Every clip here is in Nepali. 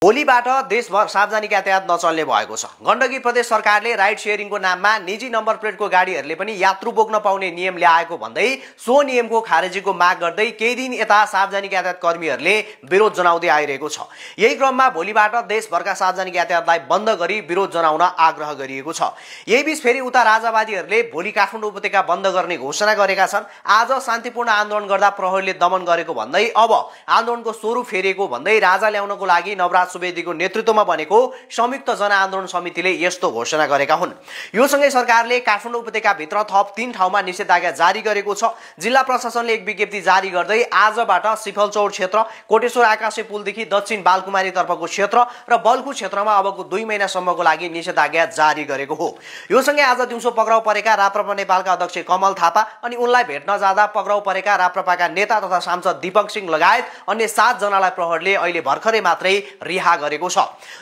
भोलिबाट देशभर सार्वजनिक यातायात नचल्ने भएको छ। गण्डकी प्रदेश सरकारले राइड शेयरिङको नाममा निजी नम्बर प्लेटको गाडीहरूले पनि यात्रु बोक्न पाउने नियम ल्याएको भन्दै सो नियमको खारेजीको माग गर्दै केही दिन यता सार्वजनिक यातायात कर्मीहरूले विरोध जनाउँदै आइरहेको छ। यही क्रममा भोलिबाट देशभरका सार्वजनिक यातायातलाई बन्द गरी विरोध जनाउन आग्रह गरिएको छ। यही बीच फेरि उता राजावादीहरूले भोलि काठमाडौँ उपत्यका बन्द गर्ने घोषणा गरेका छन्। आज शान्तिपूर्ण आन्दोलन गर्दा प्रहरीले दमन गरेको भन्दै अब आन्दोलनको स्वरूप फेरिएको भन्दै राजा ल्याउनको लागि नवराज सुवेदीको नेतृत्वमा बनेको संयुक्त जनआन्दोलन समितिले यस्तो घोषणा गरेका हुन्। यो सँगै सरकारले काठमाडौँ उपत्यकाभित्र थप 3 ठाउँमा निषेधाज्ञा जारी गरेको छ। जिल्ला प्रशासनले एक विज्ञप्ति जारी गर्दै आजबाट सिफलचौर क्षेत्र, कोटेश्वर आकाशे पुलदेखि दक्षिण बालकुमारी तर्फको क्षेत्र र बल्खु क्षेत्रमा अबको 2 महिनासम्मको लागि निषेधाज्ञा जारी गरेको हो। यो सँगै आज दिउँसो पक्राउ परेका राप्रपा नेपालका अध्यक्ष कमल थापा अनि उनलाई भेट्न जाँदा पक्राउ परेका राप्रपाका नेता तथा सांसद दीपक सिंह लगायत अन्य 7 जनालाई प्रहरीले अहिले भर्खरै मात्रै रिहा गरेको छ।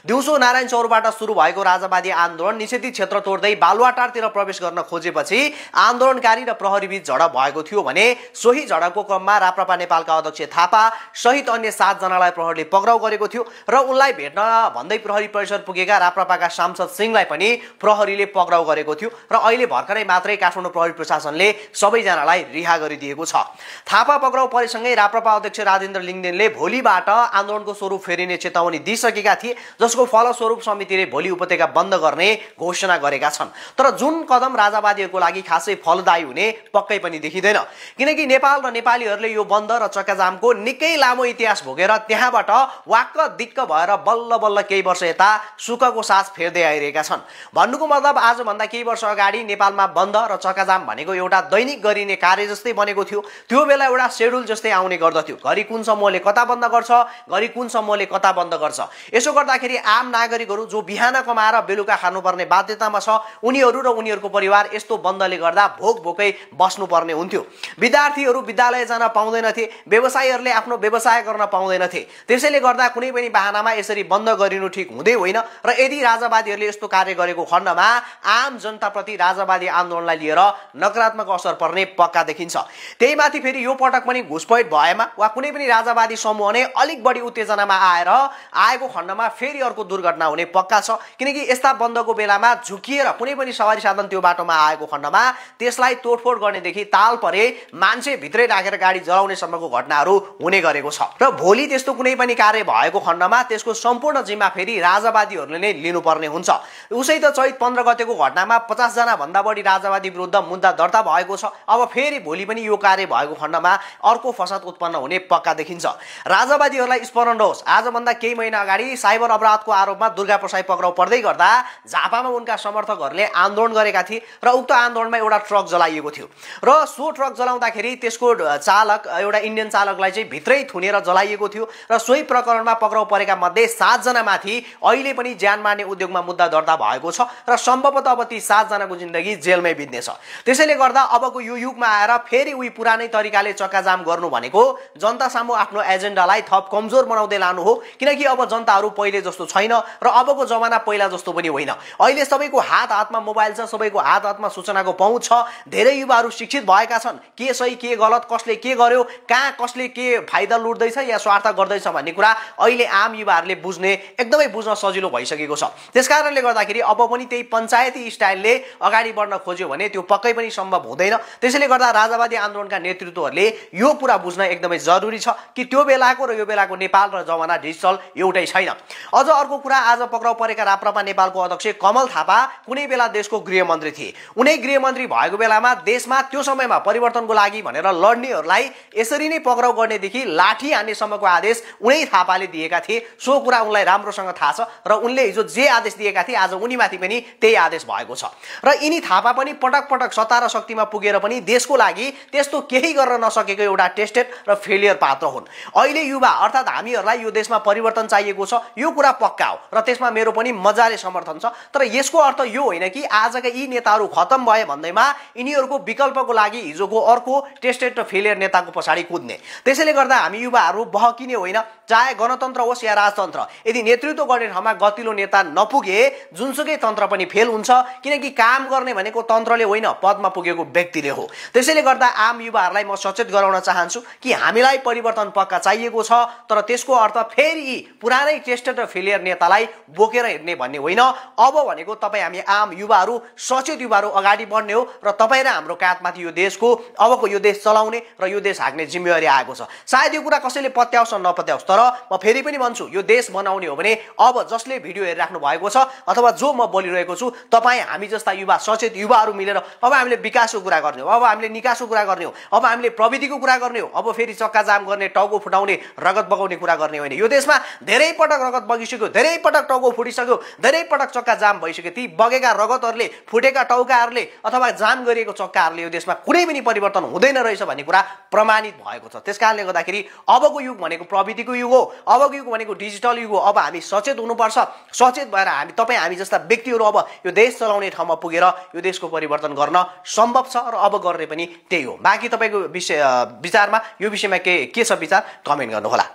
दिउँसो नारायण चौरबाट सुरु भएको राजावादी आन्दोलन निषेधित क्षेत्र तोड्दै बालुवाटारतिर प्रवेश गर्न खोजेपछि आन्दोलनकारी र प्रहरीबीच झडप भएको थियो भने सोही झडपको क्रममा राप्रपा नेपालका अध्यक्ष थापा सहित अन्य 7 जनालाई प्रहरीले पक्राउ गरेको थियो र उनलाई भेट्न भन्दै प्रहरी परिसर पुगेका राप्रपाका सांसद सिंहलाई पनि प्रहरीले पक्राउ गरेको थियो र अहिले भर्खरै मात्रै काठमाडौँ प्रहरी प्रशासनले सबैजनालाई रिहा गरिदिएको छ। थापा पक्राउ परेसँगै राप्रपा अध्यक्ष राजेन्द्र लिङदेनले भोलिबाट आन्दोलनको स्वरूप फेरिने चेतावनी दिइसकेका थिए, जसको फलस्वरूप समितिले भोलि उपत्यका बन्द गर्ने घोषणा गरेका छन्। तर जुन कदम राजावादीहरूको लागि खासै फलदायी हुने पक्कै पनि देखिँदैन, किनकि नेपाल र नेपालीहरूले यो बन्द र चक्काजामको निकै लामो इतिहास भोगेर त्यहाँबाट वाक्क दिक्क भएर बल्ल बल्ल केही वर्ष यता सुखको सास फेर्दै आइरहेका छन्। भन्नुको मतलब आजभन्दा केही वर्ष अगाडि नेपालमा बन्द र चक्काजाम भनेको एउटा दैनिक गरिने कार्य जस्तै बनेको थियो। त्यो बेला एउटा शेड्युल जस्तै आउने गर्दथ्यो, घरि कुन समूहले कता बन्द गर्छ, घरि कुन समूहले कता बन्द गर्छ। यसो गर्दाखेरि आम नागरिकहरू जो बिहान कमाएर बेलुका खानुपर्ने बाध्यतामा छ, उनीहरू र उनीहरूको परिवार यस्तो बन्दले गर्दा भोक भोकै बस्नुपर्ने हुन्थ्यो। विद्यार्थीहरू विद्यालय जान पाउँदैनथे, व्यवसायीहरूले आफ्नो व्यवसाय गर्न पाउँदैनथे। त्यसैले गर्दा कुनै पनि बहानामा यसरी बन्द गरिनु ठिक हुँदै होइन र यदि राजावादीहरूले यस्तो कार्य गरेको खण्डमा आम जनताप्रति राजावादी आन्दोलनलाई लिएर नकारात्मक असर पर्ने पक्का देखिन्छ। त्यही माथि फेरि यो पटक पनि घुसपैठ भएमा वा कुनै पनि राजावादी समूह नै अलिक बढी उत्तेजनामा आएको खण्डमा फेरि अर्को दुर्घटना हुने पक्का छ, किनकि यस्ता बन्दको बेलामा झुकिएर कुनै पनि सवारी साधन त्यो बाटोमा आएको खण्डमा त्यसलाई तोडफोड गर्नेदेखि ताल परे मान्छे भित्रै राखेर गाडी जलाउने सम्मको घटनाहरू हुने गरेको छ र भोलि त्यस्तो कुनै पनि कार्य भएको खण्डमा त्यसको सम्पूर्ण जिम्मा फेरि राजावादीहरूले नै लिनुपर्ने हुन्छ। उसै त चैत 15 गतेको घटनामा 50 जना भन्दा बढी राजावादी विरुद्ध मुद्दा दर्ता भएको छ। अब फेरि भोलि पनि यो कार्य भएको खण्डमा अर्को फसाद उत्पन्न हुने पक्का देखिन्छ। राजावादीहरूलाई स्मरण रहोस्, आजभन्दा केही महिना अगाडि साइबर अपराधको आरोपमा दुर्गा प्रसाई पक्राउ पर्दै गर्दा झापामा उनका समर्थकहरूले आन्दोलन गरेका थिए र उक्त आन्दोलनमा एउटा ट्रक जलाइएको थियो र सो ट्रक जलाउँदाखेरि त्यसको चालक एउटा इन्डियन चालकलाई चाहिँ भित्रै थुनेर जलाइएको थियो र सोही प्रकरणमा पक्राउ परेका मध्ये 7 जना माथि अहिले पनि ज्यान मार्ने उद्योगमा मुद्दा दर्ता भएको छ र सम्भवतः अब ती 7 जनाको जिन्दगी जेलमै बित्नेछ। त्यसैले गर्दा अबको यो युगमा आएर फेरि उही पुरानै तरिकाले चक्काजाम गर्नु भनेको जनता सामु आफ्नो एजेन्डालाई थप कमजोर बनाउँदै लानु हो, किनकि अब जनताहरू पहिले जस्तो छैन र अबको जमाना पहिला जस्तो पनि होइन। अहिले सबैको हातमा मोबाइल छ, सबैको हातमा सूचनाको पहुँच छ। धेरै युवाहरू शिक्षित भएका छन्। के सही के गलत, कसले के गर्यो, कहाँ कसले के फाइदा लुट्दैछ या स्वार्थ गर्दैछ भन्ने कुरा अहिले आम युवाहरूले एकदमै बुझ्न सजिलो भइसकेको छ। त्यसकारणले गर्दाखेरि अब पनि त्यही पञ्चायती स्टाइलले अगाडि बढ्न खोज्यो भने त्यो पक्कै पनि सम्भव हुँदैन। त्यसैले गर्दा राजावादी आन्दोलनका नेतृत्वहरूले यो कुरा बुझ्न एकदमै जरुरी छ कि त्यो बेलाको र यो बेलाको नेपाल र जमाना डिजिटल एउटै छैन। अझ अर्को कुरा, आज पक्राउ परेका राप्रपा नेपालको अध्यक्ष कमल थापा कुनै बेला देशको गृहमन्त्री थिए। उनै गृहमन्त्री भएको बेलामा देशमा त्यो समयमा परिवर्तनको लागि भनेर लड्नेहरूलाई यसरी नै पक्राउ गर्नेदेखि लाठी हान्नेसम्मको आदेश उनै थापाले दिएका थिए। सो कुरा उनलाई राम्रोसँग थाहा छ र उनले हिजो जे आदेश दिएका थिए आज उनीमाथि पनि त्यही आदेश भएको छ र यिनी थापा पनि पटक पटक सत्ता र शक्तिमा पुगेर पनि देशको लागि त्यस्तो केही गर्न नसकेको एउटा टेस्टेड र फेलियर पात्र हुन्। अहिले युवा अर्थात् हामीहरूलाई यो देशमा परिवर्तन चाहिएको छ, यो कुरा पक्का हो र त्यसमा मेरो पनि मजाले समर्थन छ। तर यसको अर्थ यो होइन कि आजका यी नेताहरू खतम भए भन्दैमा यिनीहरूको विकल्पको लागि हिजोको अर्को टेस्टेड र फेलियर नेताको पछाडि कुद्ने। त्यसैले गर्दा हामी युवाहरू बहकिने होइन, चाहे गणतन्त्र होस् या राजतन्त्र, यदि नेतृत्व गर्ने ठाउँमा गतिलो नेता नपुगे जुनसुकै तन्त्र पनि फेल हुन्छ, किनकि काम गर्ने भनेको तन्त्रले होइन पदमा पुगेको व्यक्तिले हो। त्यसैले गर्दा आम युवाहरूलाई म सचेत गराउन चाहन्छु कि हामीलाई परिवर्तन पक्का चाहिएको छ, तर त्यसको अर्थ फेरि पुरानै टेस्टेड र फेलियर नेतालाई बोकेर हिँड्ने भन्ने होइन। अब भनेको तपाईँ हामी आम युवाहरू सचेत युवाहरू अगाडि बढ्ने हो र तपाईँ र हाम्रो काँधमाथि यो देशको अबको यो देश चलाउने र यो देश हाँक्ने जिम्मेवारी आएको छ। सायद यो कुरा कसैले पत्याओस् नपत्याओस्, तर म फेरि पनि भन्छु, यो देश बनाउने हो भने अब जसले भिडियो हेरिराख्नु भएको छ अथवा जो म बोलिरहेको छु, तपाईँ हामी जस्ता युवा सचेत युवाहरू मिलेर अब हामीले विकासको कुरा गर्ने हो, अब हामीले निकासको कुरा गर्ने हो, अब हामीले प्रविधिको कुरा गर्ने हो, अब फेरि चक्का जाम गर्ने, टाउको फुटाउने, रगत बगाउने कुरा गर्ने होइन। यो देशमा धेरै पटक रगत बगिसक्यो, धेरै पटक टाउको फुटिसक्यो, धेरै पटक चक्का जाम भइसक्यो। ती बगेका रगतहरूले, फुटेका टाउकाहरूले अथवा जाम गरिएको चक्काहरूले यो देशमा कुनै पनि परिवर्तन हुँदैन रहेछ भन्ने कुरा प्रमाणित भएको छ। त्यसकारणले गर्दाखेरि अबको युग भनेको प्रविधिको युग हो, अबको युग भनेको डिजिटल युग हो। अब हामी सचेत हुनुपर्छ। सचेत भएर हामी जस्ता व्यक्तिहरू अब यो देश चलाउने ठाउँमा पुगेर यो देशको परिवर्तन गर्न सम्भव छ र अब गर्ने पनि त्यही हो। बाँकी तपाईँको विचारमा यो विषयमा के छ विचार कमेन्ट गर्नुहोला।